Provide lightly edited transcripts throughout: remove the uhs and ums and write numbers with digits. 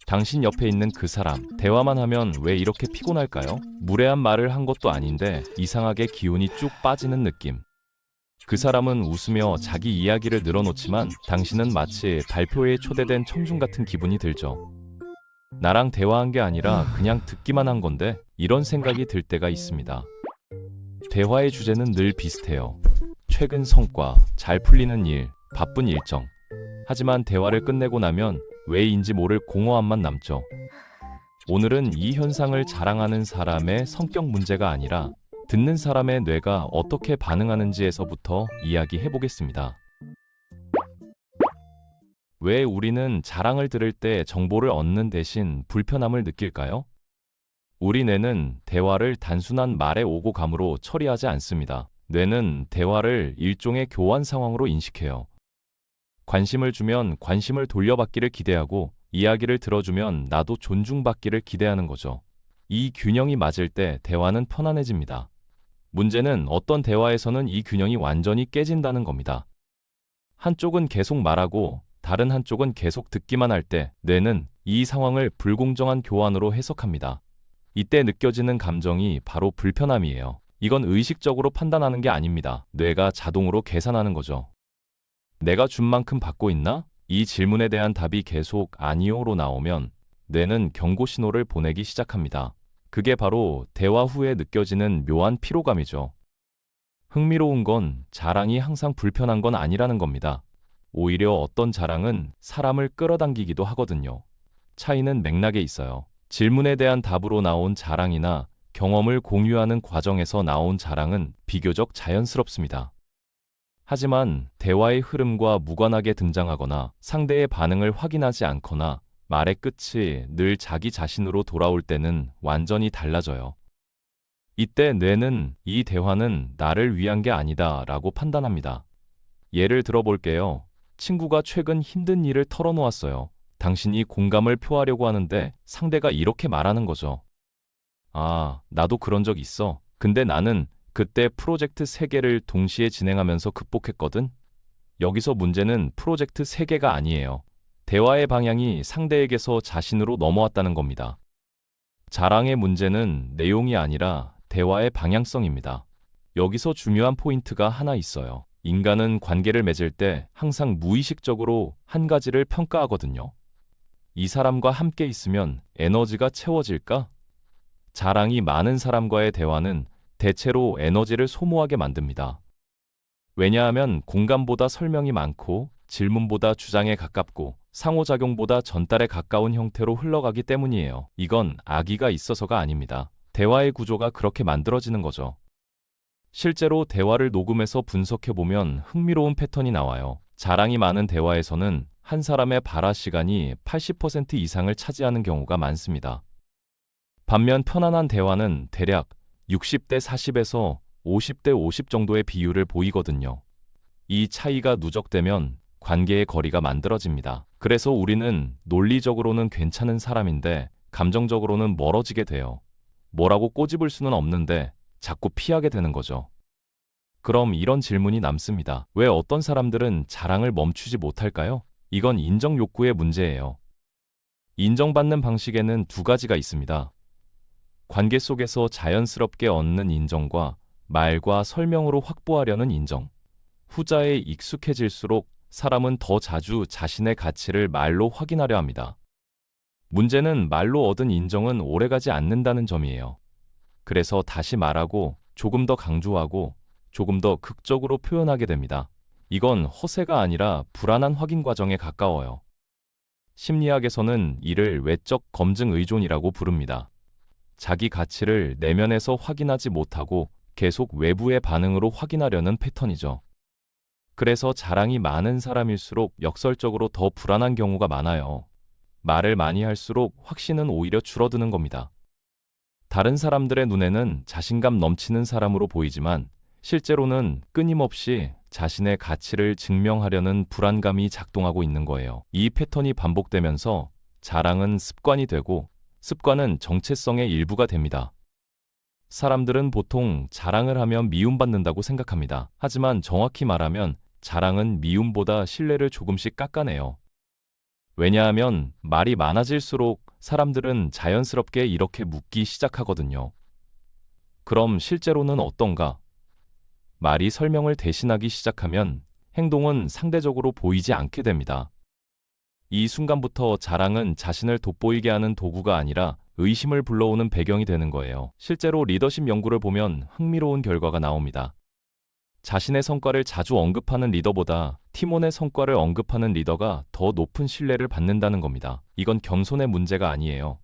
당신 옆에 있는 그 사람, 대화만 하면 왜 이렇게 피곤할까요? 무례한 말을 한 것도 아닌데 이상하게 기운이 쭉 빠지는 느낌. 그 사람은 웃으며 자기 이야기를 늘어놓지만 당신은 마치 발표회에 초대된 청중 같은 기분이 들죠. 나랑 대화한 게 아니라 그냥 듣기만 한 건데 이런 생각이 들 때가 있습니다. 대화의 주제는 늘 비슷해요. 최근 성과, 잘 풀리는 일, 바쁜 일정. 하지만 대화를 끝내고 나면 왜인지 모를 공허함만 남죠. 오늘은 이 현상을 자랑하는 사람의 성격 문제가 아니라 듣는 사람의 뇌가 어떻게 반응하는지에서부터 이야기해 보겠습니다. 왜 우리는 자랑을 들을 때 정보를 얻는 대신 불편함을 느낄까요? 우리 뇌는 대화를 단순한 말의 오고 감으로 처리하지 않습니다. 뇌는 대화를 일종의 교환 상황으로 인식해요. 관심을 주면 관심을 돌려받기를 기대하고 이야기를 들어주면 나도 존중받기를 기대하는 거죠. 이 균형이 맞을 때 대화는 편안해집니다. 문제는 어떤 대화에서는 이 균형이 완전히 깨진다는 겁니다. 한쪽은 계속 말하고 다른 한쪽은 계속 듣기만 할 때 뇌는 이 상황을 불공정한 교환으로 해석합니다. 이때 느껴지는 감정이 바로 불편함이에요. 이건 의식적으로 판단하는 게 아닙니다. 뇌가 자동으로 계산하는 거죠. 내가 준 만큼 받고 있나? 이 질문에 대한 답이 계속 아니요로 나오면 뇌는 경고 신호를 보내기 시작합니다. 그게 바로 대화 후에 느껴지는 묘한 피로감이죠. 흥미로운 건 자랑이 항상 불편한 건 아니라는 겁니다. 오히려 어떤 자랑은 사람을 끌어당기기도 하거든요. 차이는 맥락에 있어요. 질문에 대한 답으로 나온 자랑이나 경험을 공유하는 과정에서 나온 자랑은 비교적 자연스럽습니다. 하지만 대화의 흐름과 무관하게 등장하거나 상대의 반응을 확인하지 않거나 말의 끝이 늘 자기 자신으로 돌아올 때는 완전히 달라져요. 이때 뇌는 이 대화는 나를 위한 게 아니다 라고 판단합니다. 예를 들어볼게요. 친구가 최근 힘든 일을 털어놓았어요. 당신이 공감을 표하려고 하는데 상대가 이렇게 말하는 거죠. 아, 나도 그런 적 있어. 근데 나는 그때 프로젝트 3개를 동시에 진행하면서 극복했거든? 여기서 문제는 프로젝트 3개가 아니에요. 대화의 방향이 상대에게서 자신으로 넘어왔다는 겁니다. 자랑의 문제는 내용이 아니라 대화의 방향성입니다. 여기서 중요한 포인트가 하나 있어요. 인간은 관계를 맺을 때 항상 무의식적으로 한 가지를 평가하거든요. 이 사람과 함께 있으면 에너지가 채워질까? 자랑이 많은 사람과의 대화는 대체로 에너지를 소모하게 만듭니다. 왜냐하면 공감보다 설명이 많고 질문보다 주장에 가깝고 상호작용보다 전달에 가까운 형태로 흘러가기 때문이에요. 이건 악의가 있어서가 아닙니다. 대화의 구조가 그렇게 만들어지는 거죠. 실제로 대화를 녹음해서 분석해보면 흥미로운 패턴이 나와요. 자랑이 많은 대화에서는 한 사람의 발화 시간이 80% 이상을 차지하는 경우가 많습니다. 반면 편안한 대화는 대략 60대 40에서 50대 50 정도의 비율을 보이거든요. 이 차이가 누적되면 관계의 거리가 만들어집니다. 그래서 우리는 논리적으로는 괜찮은 사람인데 감정적으로는 멀어지게 돼요. 뭐라고 꼬집을 수는 없는데 자꾸 피하게 되는 거죠. 그럼 이런 질문이 남습니다. 왜 어떤 사람들은 자랑을 멈추지 못할까요? 이건 인정 욕구의 문제예요. 인정받는 방식에는 두 가지가 있습니다. 관계 속에서 자연스럽게 얻는 인정과 말과 설명으로 확보하려는 인정. 후자에 익숙해질수록 사람은 더 자주 자신의 가치를 말로 확인하려 합니다. 문제는 말로 얻은 인정은 오래가지 않는다는 점이에요. 그래서 다시 말하고 조금 더 강조하고 조금 더 극적으로 표현하게 됩니다. 이건 허세가 아니라 불안한 확인 과정에 가까워요. 심리학에서는 이를 외적 검증 의존이라고 부릅니다. 자기 가치를 내면에서 확인하지 못하고 계속 외부의 반응으로 확인하려는 패턴이죠. 그래서 자랑이 많은 사람일수록 역설적으로 더 불안한 경우가 많아요. 말을 많이 할수록 확신은 오히려 줄어드는 겁니다. 다른 사람들의 눈에는 자신감 넘치는 사람으로 보이지만 실제로는 끊임없이 자신의 가치를 증명하려는 불안감이 작동하고 있는 거예요. 이 패턴이 반복되면서 자랑은 습관이 되고 습관은 정체성의 일부가 됩니다. 사람들은 보통 자랑을 하면 미움받는다고 생각합니다. 하지만 정확히 말하면 자랑은 미움보다 신뢰를 조금씩 깎아내요. 왜냐하면 말이 많아질수록 사람들은 자연스럽게 이렇게 묻기 시작하거든요. 그럼 실제로는 어떤가? 말이 설명을 대신하기 시작하면 행동은 상대적으로 보이지 않게 됩니다. 이 순간부터 자랑은 자신을 돋보이게 하는 도구가 아니라 의심을 불러오는 배경이 되는 거예요. 실제로 리더십 연구를 보면 흥미로운 결과가 나옵니다. 자신의 성과를 자주 언급하는 리더보다 팀원의 성과를 언급하는 리더가 더 높은 신뢰를 받는다는 겁니다. 이건 겸손의 문제가 아니에요.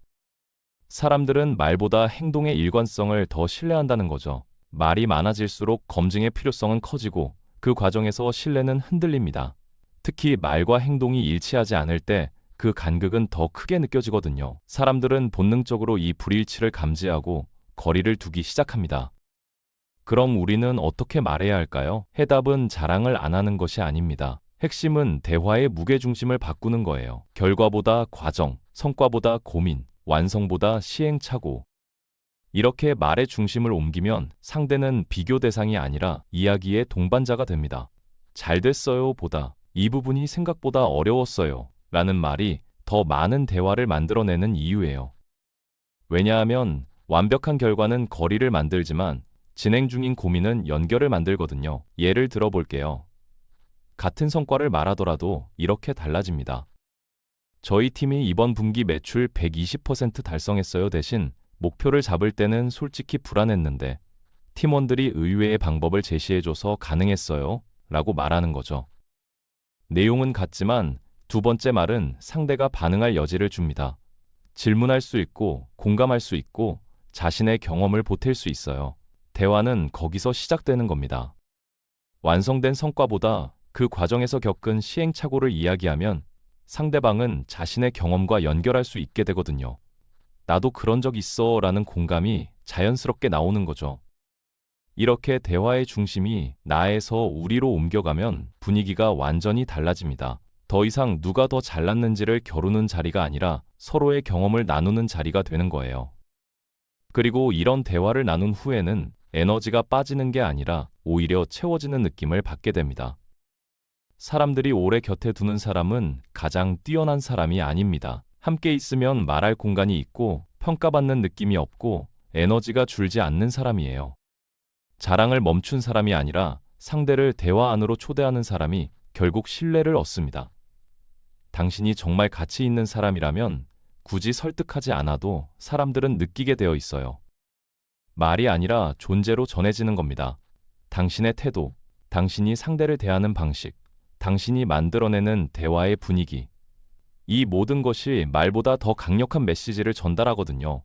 사람들은 말보다 행동의 일관성을 더 신뢰한다는 거죠. 말이 많아질수록 검증의 필요성은 커지고 그 과정에서 신뢰는 흔들립니다. 특히 말과 행동이 일치하지 않을 때 그 간극은 더 크게 느껴지거든요. 사람들은 본능적으로 이 불일치를 감지하고 거리를 두기 시작합니다. 그럼 우리는 어떻게 말해야 할까요? 해답은 자랑을 안 하는 것이 아닙니다. 핵심은 대화의 무게중심을 바꾸는 거예요. 결과보다 과정, 성과보다 고민, 완성보다 시행착오. 이렇게 말의 중심을 옮기면 상대는 비교 대상이 아니라 이야기의 동반자가 됩니다. 잘 됐어요 보다 이 부분이 생각보다 어려웠어요 라는 말이 더 많은 대화를 만들어내는 이유예요. 왜냐하면 완벽한 결과는 거리를 만들지만 진행 중인 고민은 연결을 만들거든요. 예를 들어 볼게요. 같은 성과를 말하더라도 이렇게 달라집니다. 저희 팀이 이번 분기 매출 120% 달성했어요 대신 목표를 잡을 때는 솔직히 불안했는데 팀원들이 의외의 방법을 제시해줘서 가능했어요 라고 말하는 거죠. 내용은 같지만 두 번째 말은 상대가 반응할 여지를 줍니다. 질문할 수 있고 공감할 수 있고 자신의 경험을 보탤 수 있어요. 대화는 거기서 시작되는 겁니다. 완성된 성과보다 그 과정에서 겪은 시행착오를 이야기하면 상대방은 자신의 경험과 연결할 수 있게 되거든요. 나도 그런 적 있어 라는 공감이 자연스럽게 나오는 거죠. 이렇게 대화의 중심이 나에서 우리로 옮겨가면 분위기가 완전히 달라집니다. 더 이상 누가 더 잘났는지를 겨루는 자리가 아니라 서로의 경험을 나누는 자리가 되는 거예요. 그리고 이런 대화를 나눈 후에는 에너지가 빠지는 게 아니라 오히려 채워지는 느낌을 받게 됩니다. 사람들이 오래 곁에 두는 사람은 가장 뛰어난 사람이 아닙니다. 함께 있으면 말할 공간이 있고 평가받는 느낌이 없고 에너지가 줄지 않는 사람이에요. 자랑을 멈춘 사람이 아니라 상대를 대화 안으로 초대하는 사람이 결국 신뢰를 얻습니다. 당신이 정말 가치 있는 사람이라면 굳이 설득하지 않아도 사람들은 느끼게 되어 있어요. 말이 아니라 존재로 전해지는 겁니다. 당신의 태도, 당신이 상대를 대하는 방식, 당신이 만들어내는 대화의 분위기. 이 모든 것이 말보다 더 강력한 메시지를 전달하거든요.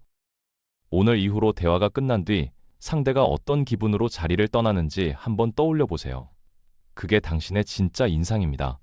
오늘 이후로 대화가 끝난 뒤 상대가 어떤 기분으로 자리를 떠나는지 한번 떠올려 보세요. 그게 당신의 진짜 인상입니다.